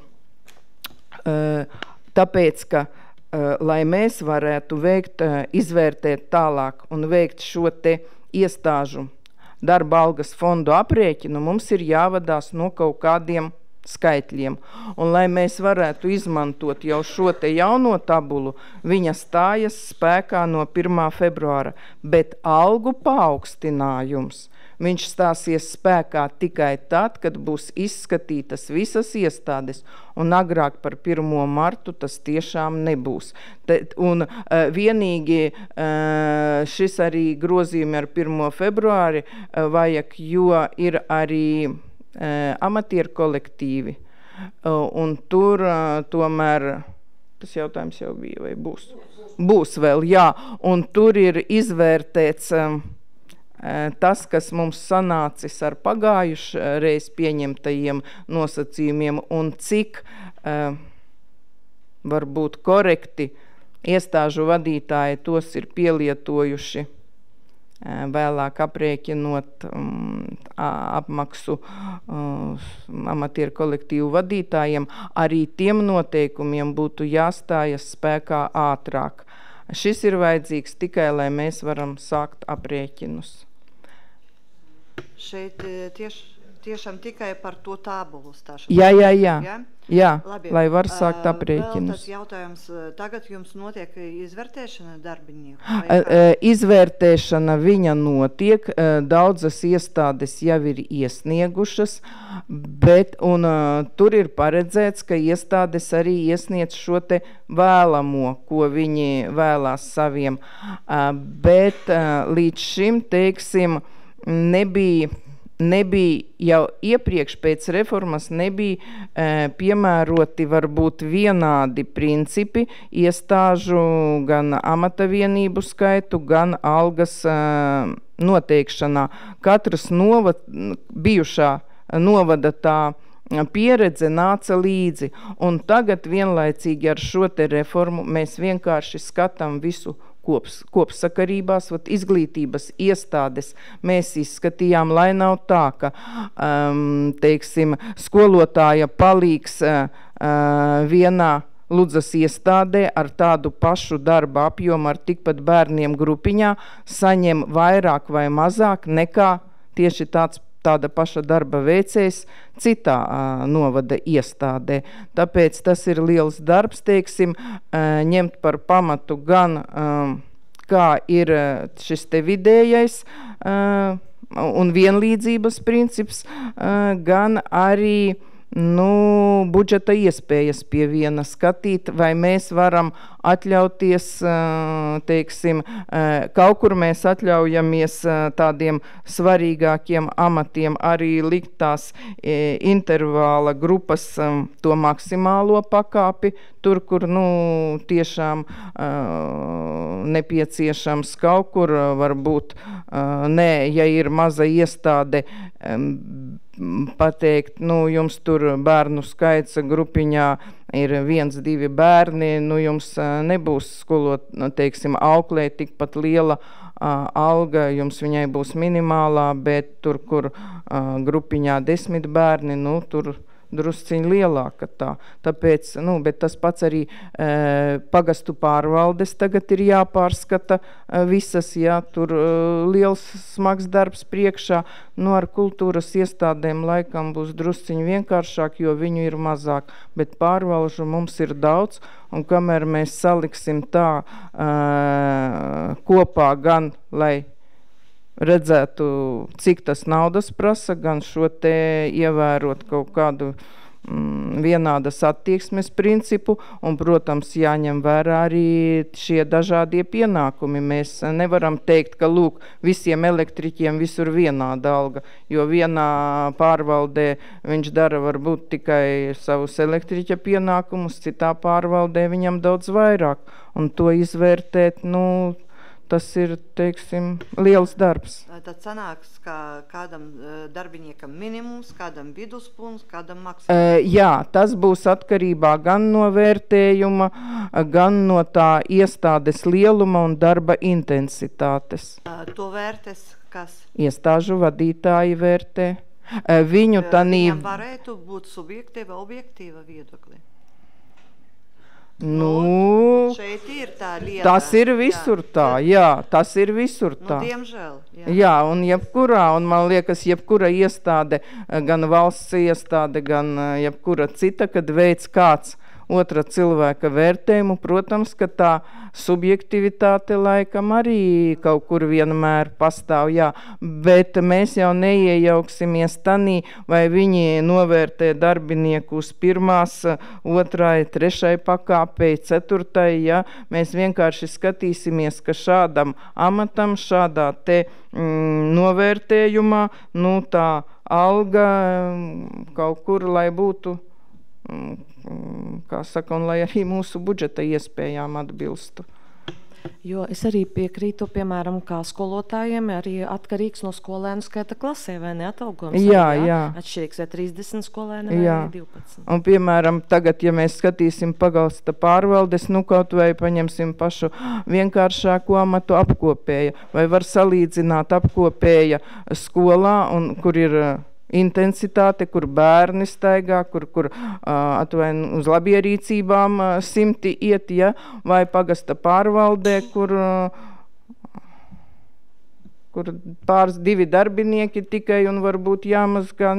Tāpēc, ka lai mēs varētu izvērtēt tālāk un veikt šo te iestāžu darba algas fondu aprēķinu, mums ir jāvadās no kaut kādiem skaitļiem. Un lai mēs varētu izmantot jau šo te jauno tabulu, viņa stājas spēkā no 1. februāra, bet algu paaugstinājums, viņš stāsies spēkā tikai tad, kad būs izskatītas visas iestādes, un agrāk par 1. martu tas tiešām nebūs. Un vienīgi šis arī grozījumi ar 1. februāri vajag, jo ir arī amatieru kolektīvi, un tur tomēr, tas jautājums jau bija, vai būs? Būs vēl, jā, un tur ir izvērtēts tas, kas mums sanācis ar pagājušreiz pieņemtajiem nosacījumiem, un cik varbūt korekti iestāžu vadītāji tos ir pielietojuši vēlāk aprēķinot apmaksu amatieru kolektīvu vadītājiem, arī tiem noteikumiem būtu jāstājas spēkā ātrāk. Šis ir vajadzīgs tikai, lai mēs varam sākt aprēķinus. Šeit tiešām tikai par to tabulu stāšanu. Jā, labi. Lai var sākt aprēķinus. Vēl tas jautājums, tagad jums notiek izvērtēšana darbinieku? Izvērtēšana viņa notiek, daudzas iestādes jau ir iesniegušas, bet tur ir paredzēts, ka iestādes arī iesniedz šo te vēlamo, ko viņi vēlās saviem, bet līdz šim, teiksim, nebija jau iepriekš pēc reformas nebija piemēroti varbūt vienādi principi iestāžu gan amatavienību skaitu, gan algas noteikšanā. Katras bijušā novada tā pieredze nāca līdzi, un tagad vienlaicīgi ar šo te reformu mēs vienkārši skatām visu kopsakarībās, izglītības iestādes mēs izskatījām, lai nav tā, ka, teiksim, skolotāja palīgs vienā Ludzas iestādē ar tādu pašu darba apjomu ar tikpat bērniem grupiņā saņem vairāk vai mazāk nekā tieši tāda paša darba veicējs citā novada iestādē. Tāpēc tas ir liels darbs, teiksim, ņemt par pamatu gan, kā ir šis te vidējais un vienlīdzības princips, gan arī budžeta iespējas pie viena skatīt, vai mēs varam atļauties, teiksim, kaut kur mēs atļaujamies tādiem svarīgākiem amatiem arī likt tās intervāla grupas to maksimālo pakāpi, tur, kur, tiešām nepieciešams kaut kur, varbūt, ja ir maza iestāde, pateikt, jums tur bērnu skaits grupiņā ir 1-2 bērni, jums nebūs teiksim, auklē tikpat liela alga, jums viņai būs minimālā, bet tur, kur grupiņā 10 bērni, tur drusciņ lielāka tā. Tāpēc, bet tas pats arī pagastu pārvaldes tagad ir jāpārskata visas, tur liels smags darbs priekšā, ar kultūras iestādēm laikam būs drusciņ vienkāršāk, jo viņu ir mazāk, bet pārvalžu mums ir daudz, un kamēr mēs saliksim tā kopā gan, lai redzētu, cik tas naudas prasa, gan šo te ievērot kaut kādu vienādas attieksmes principu, un, protams, jāņem vērā arī šie dažādie pienākumi. Mēs nevaram teikt, ka, visiem elektriķiem visur vienāda alga, jo vienā pārvaldē viņš dara varbūt tikai savus elektriķa pienākumus, citā pārvaldē viņam daudz vairāk, un to izvērtēt, tas ir, teiksim, liels darbs. Tad sanāks, ka kādam darbiniekam minimums, kādam viduspunkts, kādam maksimums. Jā, tas būs atkarībā gan no vērtējuma, gan no tā iestādes lieluma un darba intensitātes. To vērtēs kas? Iestāžu vadītāji vērtē. Viņam varētu būt subjektīva, objektīva viedokļa. Šeit ir tā lieta. Tas ir visur tā, tas ir visur tā. Diemžēl. Jā, un man liekas, jebkura iestāde, gan valsts iestāde, gan jebkura cita, kad veids kāds otra cilvēka vērtējumu, protams, ka tā subjektivitāte laikam arī kaut kur vienmēr pastāv, bet mēs jau neiejauksimies tanī, vai viņi novērtē darbinieku uz 1., 2., 3. pakāpei, 4., mēs vienkārši skatīsimies, ka šādam amatam, šādā te novērtējumā, tā alga kaut kur, lai būtu, un lai arī mūsu budžeta iespējām atbilstu. Jo es arī piekrītu, piemēram, kā skolotājiem arī atkarīgs no skolēnu skaita klasē, vai ne atalgojums? Jā. Atšķirīgs vai 30 skolēni vai 12. Un, piemēram, tagad, ja mēs skatīsim pagalsta pārvaldes, kaut vai paņemsim pašu vienkāršāko amatu apkopēja, vai var salīdzināt apkopēja skolā, un kur ir intensitāte, kur bērni staigā, kur uz labierīcībām 100 iet, vai pagasta pārvaldē, kur pāris 2 darbinieki tikai un varbūt jāmazgā,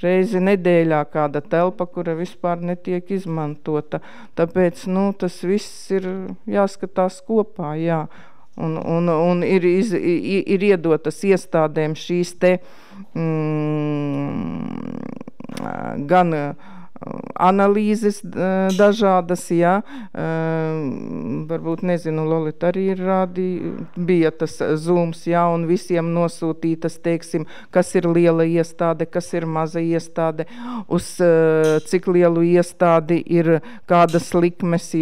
reizi nedēļā kāda telpa, kura vispār netiek izmantota. Tāpēc, tas viss ir jāskatās kopā, Un ir iedotas iestādēm šīs te gan analīzes dažādas, varbūt, Lolita arī bija tas Zooms, un visiem nosūtītas, teiksim, kas ir liela iestāde, kas ir maza iestāde, uz cik lielu iestādi ir kādas likmes,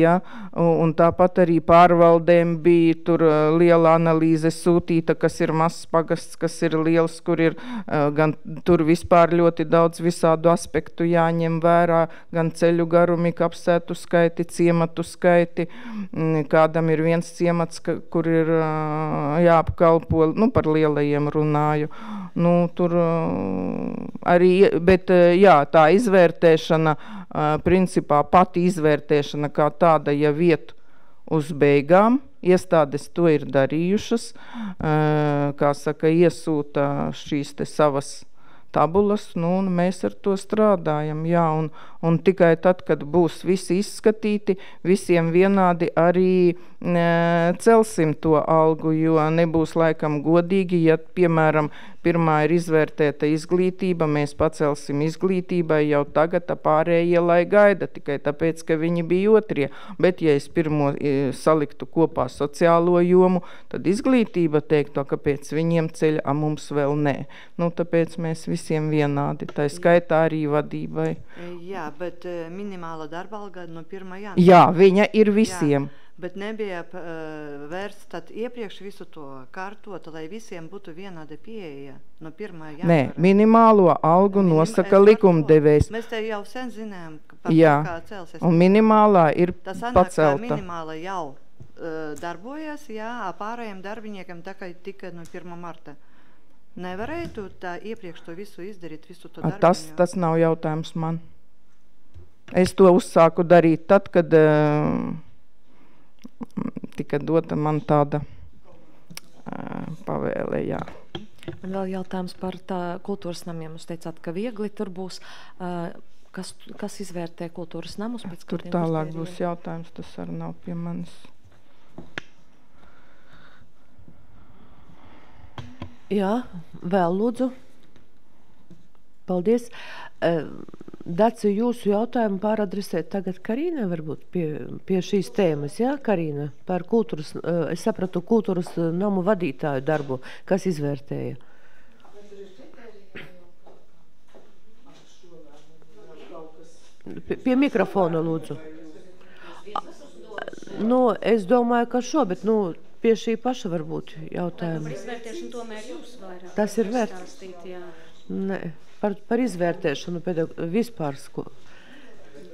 un tāpat arī pārvaldēm bija tur liela analīze sūtīta, kas ir mazs pagasts, kas ir liels, kur ir gan tur vispār ļoti daudz visādu aspektu jāņem vērā, gan ceļu garumi, kapsētu skaiti, ciematu skaiti. Kādam ir viens ciemats, kur ir jāapkalpo, par lielajiem runāju. Tur arī, bet tā izvērtēšana, principā pati izvērtēšana kā tāda jau iet uz beigām. Iestādes to ir darījušas, iesūta šīs te savas tabulas, un mēs ar to strādājam, jā, un tikai tad, kad būs visi izskatīti, visiem vienādi arī celsim to algu, jo nebūs laikam godīgi, ja, piemēram, pirmā ir izvērtēta izglītība, mēs pacelsim izglītībai jau tagad, pārējie lai gaida, tikai tāpēc, ka viņi bija otrie, bet ja es pirmo saliktu kopā sociālo jomu, tad izglītība teiktu, kāpēc viņiem ceļ, a mums vēl nē. Nu, tāpēc mēs visiem vienādi, tā skaitā arī vadībai. Jā, bet minimāla darba alga no 1. janvāra. Jā, viņa ir visiem. Jā. Bet nebija vērts tad iepriekš visu to kārtot, lai visiem būtu vienāda pieeja no 1. janvāra. Nē, minimālo algu nosaka likumdevējs. Mēs te jau sen zinām, par jā, kā celsies. Un minimālā ir pacelta. Tā minimāla jau darbojas, jā, pārējiem darbiniekiem tā kā tika no 1. marta. Nevarētu tā iepriekš to visu izdarīt, visu to darbinieku? Tas nav jautājums man. Es to uzsāku darīt tad, kad tika dota man tāda pavēle, jā. Man vēl jautājums par kultūras namiem. Jūs teicāt, ka viegli tur būs. Kas izvērtē kultūras namus? Tur tālāk būs jautājums, tas arī nav pie manis. Jā, vēl lūdzu. Paldies. Daci, jūsu jautājumu pāradresēt tagad Karīnai varbūt pie šīs tēmas, jā, Karīna, par kultūras, es sapratu, kultūras namu vadītāju darbu, kas izvērtēja. Pie mikrofona, lūdzu. Nu, es domāju, ka bet, pie šī paša varbūt jautājuma. Par izvērtēšanu tomēr jūs vairāk. Tas ir vērts. Nē. Par izvērtēšanu vispār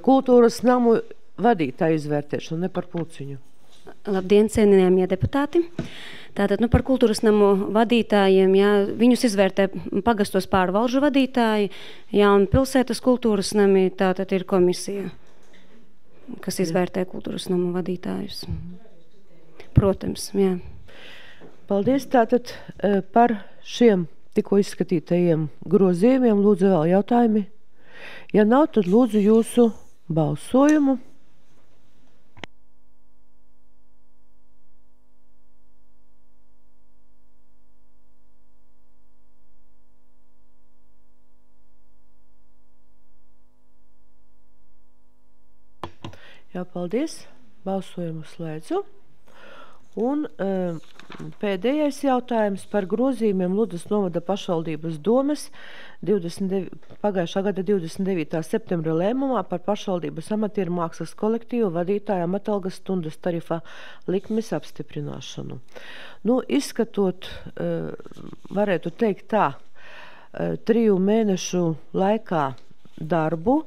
kultūras namu vadītāju izvērtēšanu, ne par pulciņu. Labdien, cienījamie deputāti. Tātad, par kultūras namu vadītājiem, jā, viņus izvērtē pagastos pārvalžu vadītāji, jā, un pilsētas kultūras nami, tātad ir komisija, kas izvērtē kultūras namu vadītājus. Protams, jā. Paldies tātad par šiem tikko izskatītajiem grozījumiem. Lūdzu vēl jautājumi. Ja nav, tad lūdzu jūsu balsojumu. Jā, paldies. Balsojumu slēdzu. Un pēdējais jautājums par grozījumiem Ludzas novada pašvaldības domes pagājušā gada 29. septembra lēmumā par pašvaldības amatieru mākslas kolektīvu vadītāju amatalgas stundas tarifā likmes apstiprināšanu. Izskatot, varētu teikt tā, 3 mēnešu laikā darbu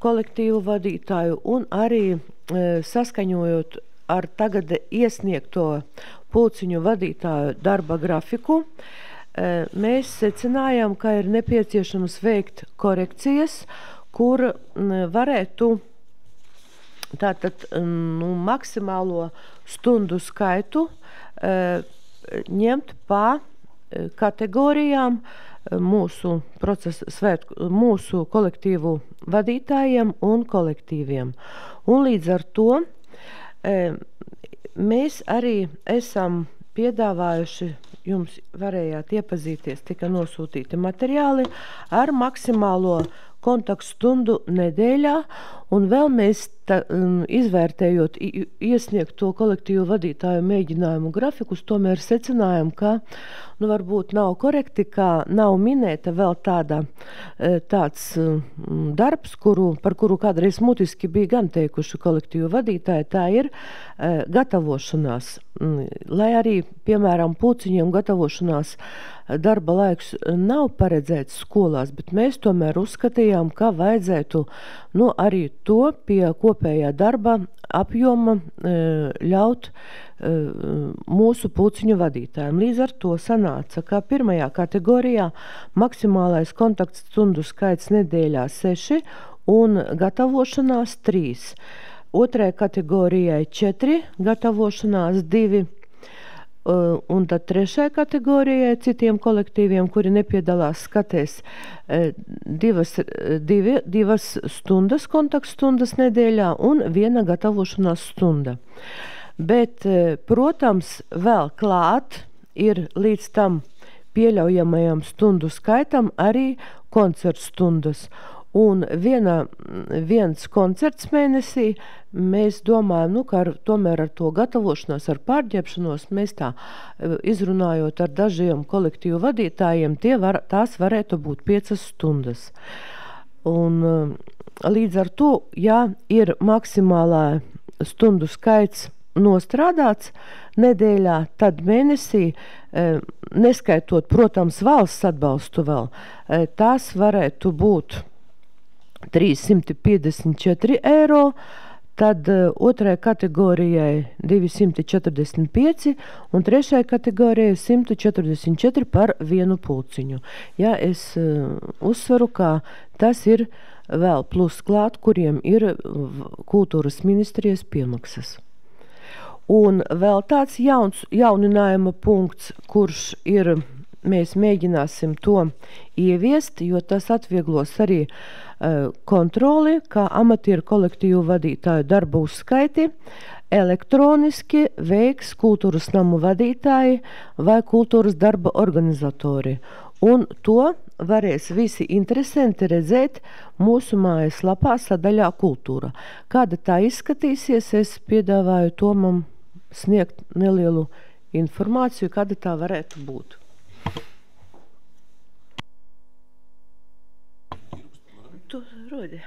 kolektīvu vadītāju un arī saskaņojot ar tagad iesniegto pulciņu vadītāju darba grafiku, mēs secinājām, ka ir nepieciešams veikt korekcijas, kur varētu tātad maksimālo stundu skaitu ņemt pa kategorijām mūsu kolektīvu vadītājiem un kolektīviem. Un līdz ar to mēs arī esam piedāvājuši, jums varējāt iepazīties, tika nosūtīti materiāli ar maksimālo kontaktstundu nedēļā, un vēl mēs izvērtējot iesniegto kolektīvu vadītāju mēģinājumu grafikus, tomēr secinājām, ka varbūt nav korekti, ka nav minēta vēl tāds darbs, par kuru kādreiz mutiski bija gan teikuši kolektīvu vadītāji, tā ir gatavošanās. Lai arī, piemēram, pulciņiem gatavošanās darba laiks nav paredzēts skolās, bet mēs tomēr uzskatījām, ka vajadzētu arī to pie kopējā darba apjoma ļaut mūsu pulciņu vadītājiem. Līdz ar to sanāca, ka pirmajā kategorijā maksimālais kontaktstundu skaits nedēļā 6 un gatavošanās 3. Otrajai kategorijai 4, gatavošanās 2. Un tad trešai kategorijai citiem kolektīviem, kuri nepiedalās, skatēs divas stundas, kontaktstundas nedēļā un viena gatavošanās stunda. Bet, protams, vēl klāt ir līdz tam pieļaujamajam stundu skaitam arī koncertstundas. Un viens koncerts mēnesī, mēs domājam, ka tomēr ar to gatavošanos, ar pārģērbšanos, mēs tā izrunājot ar dažiem kolektīvu vadītājiem, tās varētu būt 5 stundas. Un līdz ar to, ja ir maksimālā stundu skaits nostrādāts nedēļā, tad mēnesī, neskaitot, protams, valsts atbalstu vēl, tās varētu būt 354 eiro, tad otrai kategorijai 245 un trešai kategorijai 144 par vienu pulciņu. Ja es uzsveru, ka tas ir vēl plus klāt, kuriem ir kultūras ministrijas piemaksas. Un vēl tāds jauninājuma punkts, kurš ir, mēs mēģināsim to ieviest, jo tas atvieglos arī kontroli, kā amatieru kolektīvu vadītāju darba uzskaiti, elektroniski veiks kultūras namu vadītāji vai kultūras darba organizatori. Un to varēs visi interesanti redzēt mūsu mājaslapā sadaļā kultūra. Kāda tā izskatīsies, es piedāvāju Tomam sniegt nelielu informāciju, kāda tā varētu būt. Tu rodi.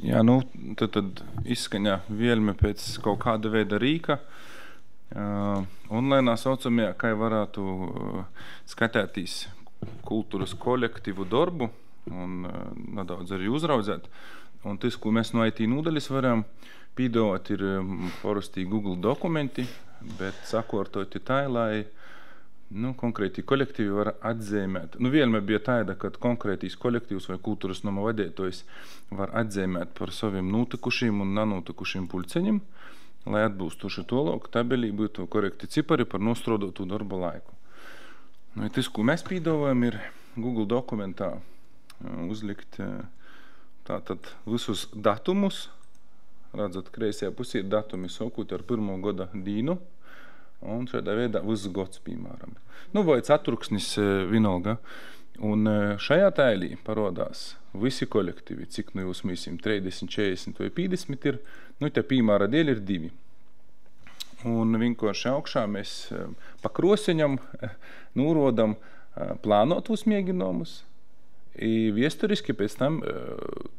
Jā, tad izskaņā vielme pēc kaut kāda veida rīka. Online saucamajā, kā varētu skatētīs kultūras kolektīvu darbu un nedaudz arī uzraudzēt. Un tas, ko mēs no IT nodaļas varam pīdot, ir parasti Google dokumenti, bet sakortoti tā, lai konkrēti kolektīvi var atzīmēt. Vienmēr bija tāda, ka konkrētīs kolektīvs vai kultūras nama vadītājs var atzīmēt par saviem notikušiem un nanotikušiem pulceņiem, lai atbilstoši tālāk tabelī būtu korekti cipari par nostrodotu darba laiku. Tas, ko mēs pīdojam, ir Google dokumentā uzlikt tātad visus datumus. Redzat, kreisajā pusī ir datumi sākot ar 1. gada dīnu. Un šādā veidā viss gods, piemēram. Vai ceturksnis vienalga. Un šajā tēlī parodās visi kolektīvi, cik jūs mīsim 30, 40 vai 50 ir, te piemēra dēļ ir 2. Un vienkārši augšā mēs pa krosiņam nūrodam plānot uzmēģinājumus. Viesturiski pēc tam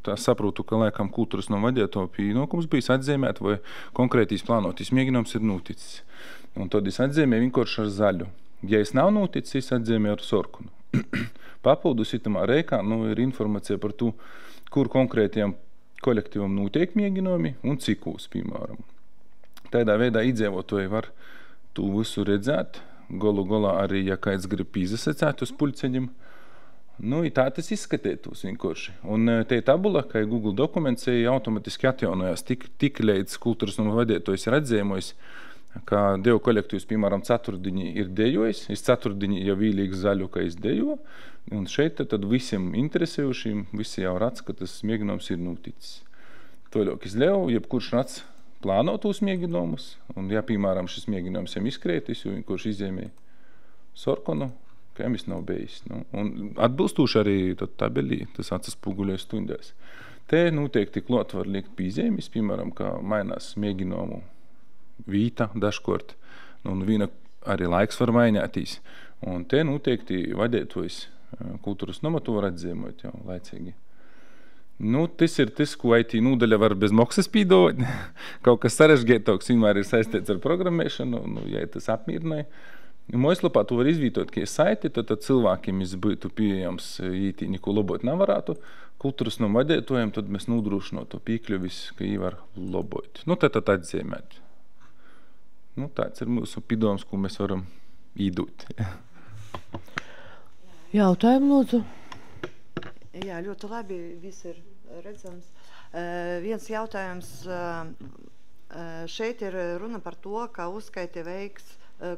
tā saprotu, ka laikam kultūras nama vadītāja pienākums bijis atzīmēt, vai konkrētīs plānotīs mēģinājums ir noticis. Un tad es atzīmēju vienkārši ar zaļu. Ja es nav noticis, es atzīmēju ar sarkanu. Papildus itamā reikā ir informācija par to, kur konkrētiem kolektīvam notiek mēģinājumi un cikūs, piemēram. Tādā veidā iedzīvotāji var to visu redzēt. Galu galā arī, ja kāds grib izsacēt uz pulceņiem, tā tas izskatētos vienkārši. Un te tabula, kā Google dokuments, automatiski atjaunojās tik līdz kultūras nama vadītājs ir atzīmojis, ka deju kolektīvs, piemēram, ceturtdiņi ir dejojis, es ceturtdiņi jau vīlīgs zaļu, ka es dejo, un šeit tad visiem interesējušiem, visi jau redz, ka tas mēģinājums ir noticis. Toļāk es ļauju, jebkurš redz plānot uz mēģinājumus, un ja, piemēram, šis mēģinājums jau izkrētis, jo kurš izzīmēja sarkanu, ka jums nav bijis. Un atbilstoši arī tabelī, tas atspoguļojas stundās. Te noteikti klāt var liekt pīzējumus, piemēram, kā mainās mēģinājumu vīta dažkort, un viena arī laiks var mainētīs. Un te noteikti vadītājs kultūras nama to var atzīmot jau laicīgi. Tas ir tas, ko IT nodaļa var bez maksas pīdot. Kaut kas sarežģētāks vienmēr ir saistīts ar programmēšanu, ja tas apmierināja. Mājaslapā to var izvietot, ka ir saiti, tad cilvēkiem būtu pieejams ītī neko lobot nevarētu. Kultūras nama vadītājiem, tad mēs nodrošinām to piekļuvis, ka viņi var lobot. Tad atzīmēt. Tāds ir mūsu padoms, ko mēs varam īdūt. Jautājumu, lūdzu. Jā, ļoti labi viss ir redzams. Viens jautājums. Šeit ir runa par to, ka uzskaiti veiks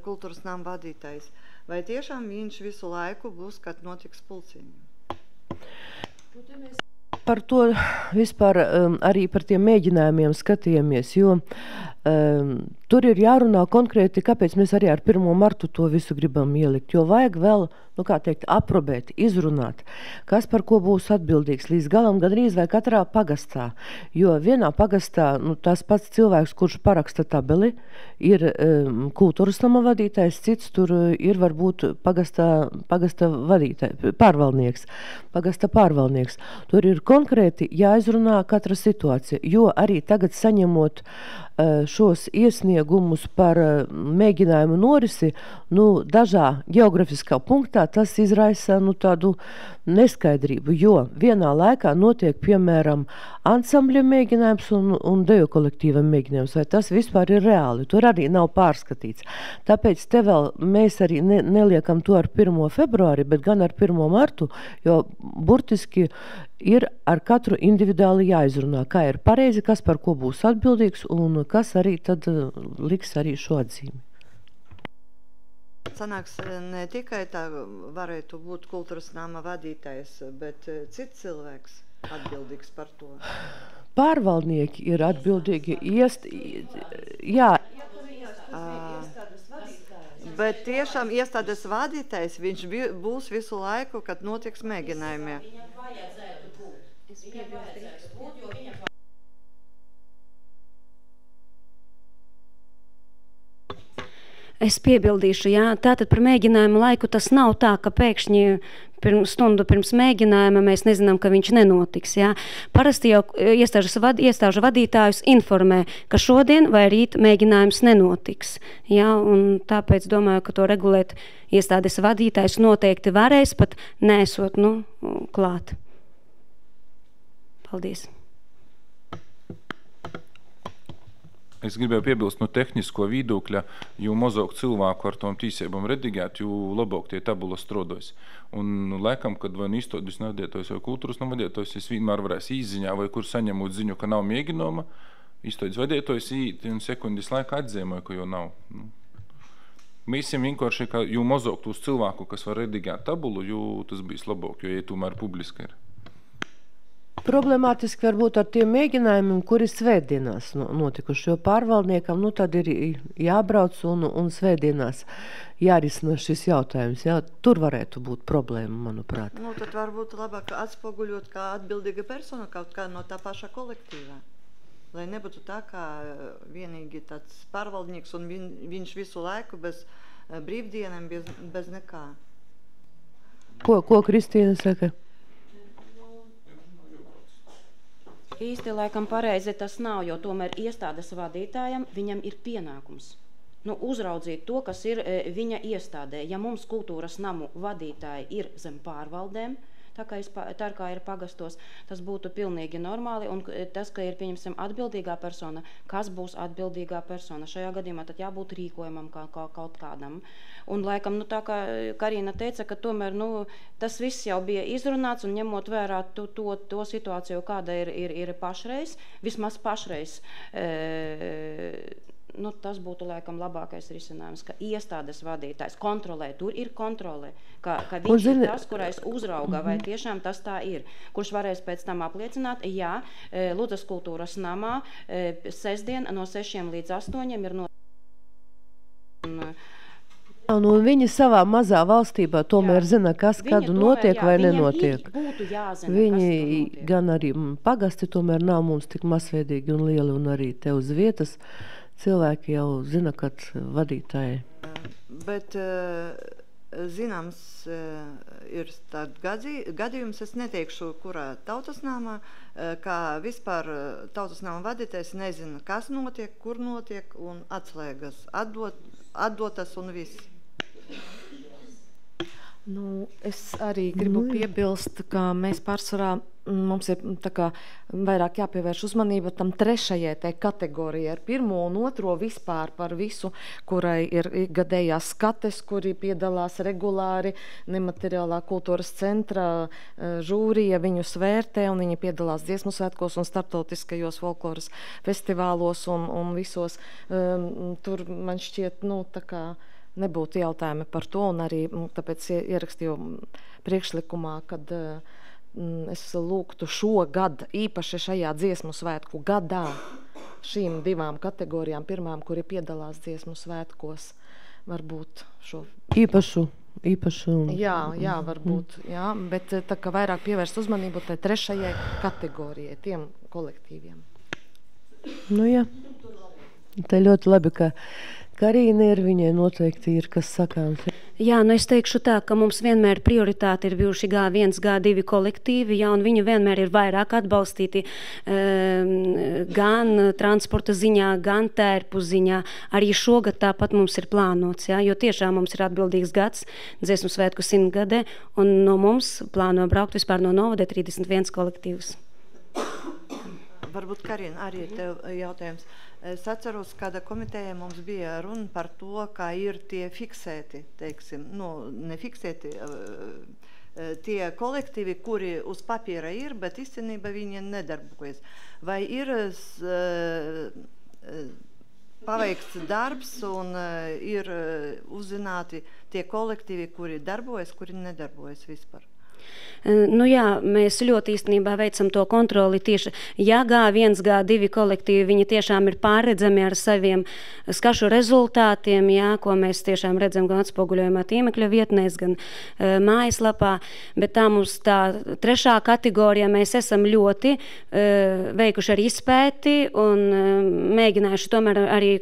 kultūras nama vadītājs. Vai tiešām viņš visu laiku būs, kad notiks pulciņi? Par to vispār arī par tiem mēģinājumiem skatījamies, jo tur ir jārunā konkrēti, kāpēc mēs arī ar 1. martu to visu gribam ielikt, jo vajag vēl, aprobēt, izrunāt, kas par ko būs atbildīgs līdz galam, gandrīz vai katrā pagastā, jo vienā pagastā, tas pats cilvēks, kurš paraksta tabeli, ir kultūras nama vadītājs, cits tur ir varbūt pagasta vadītājs, pagasta pārvaldnieks. Tur ir konkrēti jāizrunā katra situācija, jo arī tagad saņemot šos iesniegumus par mēģinājumu norisi, dažā geografiskā punktā tas izraisa tādu neskaidrību, jo vienā laikā notiek, piemēram, ansambļa mēģinājums un deju kolektīva mēģinājums, vai tas vispār ir reāli, tur arī nav pārskatīts. Tāpēc te vēl mēs arī neliekam to ar 1. februāri, bet gan ar 1. martu, jo burtiski ir ar katru individuāli jāizrunā, kā ir pareizi, kas par ko būs atbildīgs un kas arī tad liks arī šo atzīmi. Sanāks, ne tikai tā varētu būt kultūras nama vadītājs, bet cits cilvēks atbildīgs par to. Pārvaldnieki ir atbildīgi jā. Bet tiešām iestādes vadītājs, viņš būs visu laiku, kad notiks mēģinājumi. Es piebildīšu, jā, tātad par mēģinājumu laiku tas nav tā, ka pēkšņi stundu pirms mēģinājuma mēs nezinām, ka viņš nenotiks, jā. Parasti jau iestāžu vadītājus informē, ka šodien vai rīt mēģinājums nenotiks, jā, un tāpēc domāju, ka to regulēt iestādes vadītājs noteikti varēs, pat neesot, klāt. Paldies. Es gribēju piebilst no tehnisko viedokļa, jo mazāk cilvēku ar tom tīsībām redigēt, jo labāk tie tabula strodojas. Un laikam, kad vai izstādis vadītājs vai kultūras nama vadītājs, es vienmēr varēs īziņā vai kur saņemot ziņu, ka nav mēģinājuma, izstādis vadītājs īt un sekundis laika atzīmēja, ka jau nav. Mēs esam vienkārši, ka jo mazāk tūs cilvēku, kas var redigēt tabulu, jo tas bijis labāk, jo tomēr publiski ir. Problemātiski var būt ar tiem mēģinājumiem, kuri svētdienās notikuši, jo pārvaldniekam tad ir jābrauc un svētdienās jārisina šis jautājums. Jā, tur varētu būt problēma, manuprāt. Tad varbūt labāk atspoguļot kā atbildīga persona kaut kā no tā paša kolektīvā. Lai nebūtu tā, kā vienīgi tāds pārvaldnieks un viņš visu laiku bez brīvdieniem, bez nekā. Ko Kristīna saka? Īsti laikam pareizi tas nav, jo tomēr iestādes vadītājam viņam ir pienākums. Uzraudzīt to, kas ir viņa iestādē. Ja mums kultūras namu vadītāji ir zem pārvaldēm, tā kā ir pagastos, tas būtu pilnīgi normāli, un tas, ka ir, pieņemsim, atbildīgā persona, kas būs atbildīgā persona. Šajā gadījumā tad jābūt rīkojumam kaut kādam. Un laikam, tā kā Karina teica, ka tomēr, tas viss jau bija izrunāts, un ņemot vērā to situāciju, kāda ir pašreiz, vismaz pašreiz, tas būtu laikam labākais risinājums, ka iestādes vadītājs kontrolē, tur ir kontrole, ka viņš ir tas, kurais uzrauga, vai tiešām tas tā ir, kurš varēs pēc tam apliecināt, jā, Ludzas kultūras namā sestdien no 6 līdz 8 ir Un viņi savā mazā valstībā tomēr zina, kas kādu notiek vai nenotiek. Viņi gan arī pagasti tomēr nav mums tik masveidīgi un lieli, un arī te uz vietas cilvēki jau zina, kad vadītāji. Bet zināms ir tāds gadījums, es neteikšu, kurā tautas namā, kā vispār tautas nama vadītājs nezina, kas notiek, kur notiek, un atslēgas atdotas un viss. Nu, es arī gribu piebilst, ka mēs pārsvarā mums ir tā kā vairāk jāpievērš uzmanība tam trešajai tai kategorijai ar pirmo un otro vispār par visu, kurai ir gadējās skates, kuri piedalās regulāri nemateriālā kultūras centra žūrija, viņus vērtē un viņi piedalās dziesmu svētkos un starptautiskajos folkloras festivālos un visos. Tur man šķiet, tā kā nebūtu jautājumi par to, un arī tāpēc ierakstīju priekšlikumā, kad es lūgtu šogad, īpaši šajā dziesmu svētku gadā, šīm divām kategorijām, pirmām, kuri piedalās dziesmu svētkos, varbūt šo Īpašu. Jā, varbūt, jā, bet tā kā vairāk pievērst uzmanību tai trešajai kategorijai, tiem kolektīviem. Jā. Tā ļoti labi, ka Karīna ir, viņai noteikti ir kas sakāms. Jā, es teikšu tā, ka mums vienmēr prioritāti ir bijuši G1, G2 kolektīvi, jā, un viņi vienmēr ir vairāk atbalstīti gan transporta ziņā, gan tērpu ziņā. Arī šogad tāpat mums ir plānots, jā, jo tiešām mums ir atbildīgs gads, dziesmu svētku 100 gade, un no mums plāno braukt vispār no novada 31 kolektīvs. Varbūt, Karina, arī tev jautājums. Es atceros, kāda komiteja mums bija runa par to, kā ir tie fiksēti, teiksim, nefiksēti, tie kolektīvi, kuri uz papīra ir, bet īstenībā viņi nedarbojas. Vai ir paveikts darbs un ir uzzināti tie kolektīvi, kuri darbojas, kuri nedarbojas vispār? Jā, mēs ļoti īstenībā veicam to kontroli tieši, ja G1, G2 kolektīvi, viņi tiešām ir pārredzami ar saviem skašu rezultātiem, jā, ko mēs tiešām redzam gan atspoguļojumā tīmekļa vietnēs, gan mājaslapā, bet tā mums tā trešā kategorija, mēs esam ļoti veikuši arī izpēti un mēģinājuši tomēr arī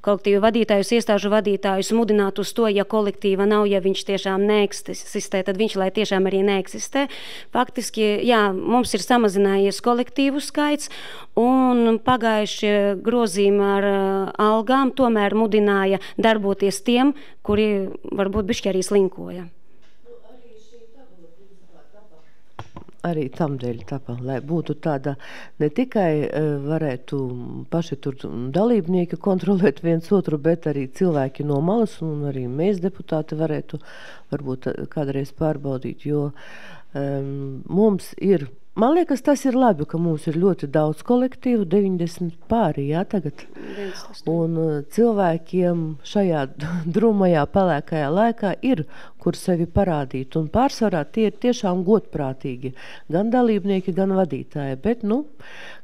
kolektīvu vadītājus, iestāžu vadītājus mudināt uz to, ja kolektīva nav, ja viņš tiešām neeksistē, tad viņš lai tiešām arī neeksistē. Faktiski, jā, mums ir samazinājies kolektīvu skaits un pagājušie grozījumi ar algām tomēr mudināja darboties tiem, kuri varbūt bišķi arī slinkoja. Arī tam dēļ tāpēc, lai būtu tāda, ne tikai varētu paši tur dalībnieki kontrolēt viens otru, bet arī cilvēki no malas un arī mēs deputāti varētu varbūt kādreiz pārbaudīt, jo mums ir, man liekas, tas ir labi, ka mums ir ļoti daudz kolektīvu, 90 pāri, jā, tagad. Un cilvēkiem šajā drumajā, pelēkajā laikā ir, kur sevi parādīt. Un pārsvarā tie ir tiešām godprātīgi, gan dalībnieki, gan vadītāji. Bet,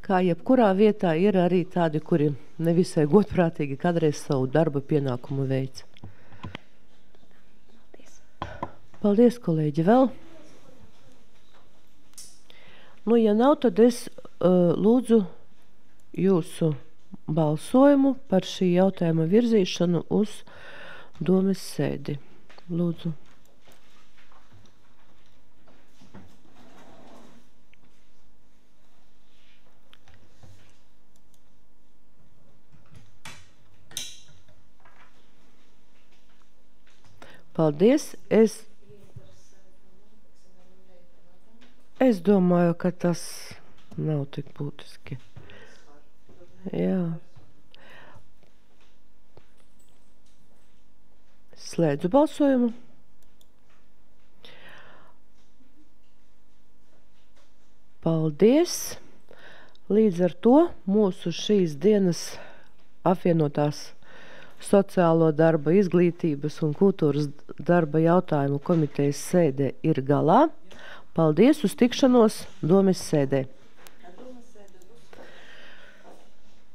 kā jebkurā vietā ir arī tādi, kuri nevisai godprātīgi kādreiz savu darba pienākumu veic. Paldies, kolēģi, vēl. Ja nav, tad es lūdzu jūsu balsojumu par šī jautājuma virzīšanu uz domes sēdi. Lūdzu. Paldies. Es domāju, ka tas nav tik būtiski. Jā. Slēdzu balsojumu. Paldies. Līdz ar to mūsu šīs dienas apvienotās sociālo darba, izglītības un kultūras darba jautājumu komitejas sēde ir galā. Paldies, uz tikšanos domes sēdē.